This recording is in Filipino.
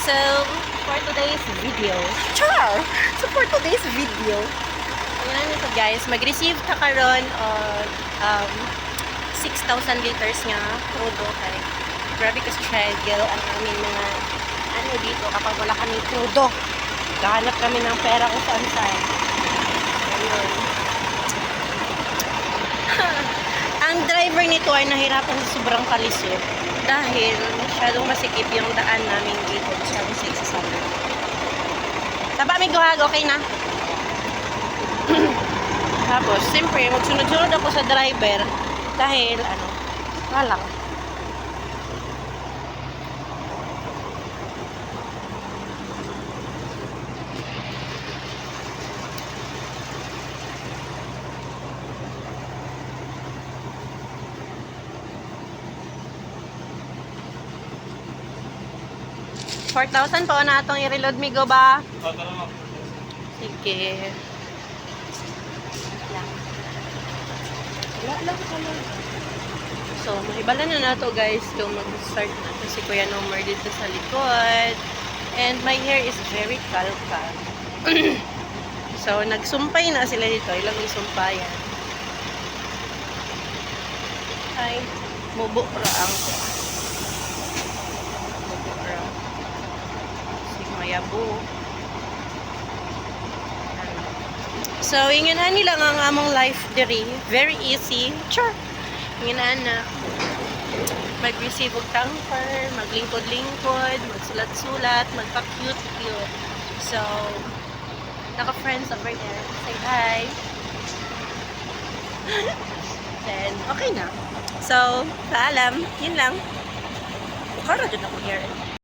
So, for today's video, char! So, for today's video, tingnan nito guys, mag-receive ka karon og 6,000 liters nga crudo kay grabe ka struggle ang aming mga ano dito kapag wala kami crudo. Gahanap kami ng pera kung saan saan. Ayun. Ang driver nito ay nahirapan sa sobrang kalisod dahil masyadong masikip yung daan namin dito. Masyadong sagsasama. Taba, may guhag, okay na? Tapos, siyempre, magsunod-sunod ako sa driver dahil, walang. $4,000 po na itong i-reload migo ba? Sige. Wala lang. So, mahibala na na to guys kung mag-start natin si Kuya Nomer dito sa likod. And my hair is very kalka. So, nagsumpay na sila dito. Ilang isumpayan. Ay, mubo ra ang mubo ra. Si Mayabu. So, inginahan nila ang among life diri. Very easy. Sure. Inginahan na. Mag-receive og tanker, maglingkod-lingkod, magsulat-sulat, magpa-cute-cute. So, naka-friends over there. Say hi. Then, okay na. So, paalam. Yun lang. Bukara dyan ako here.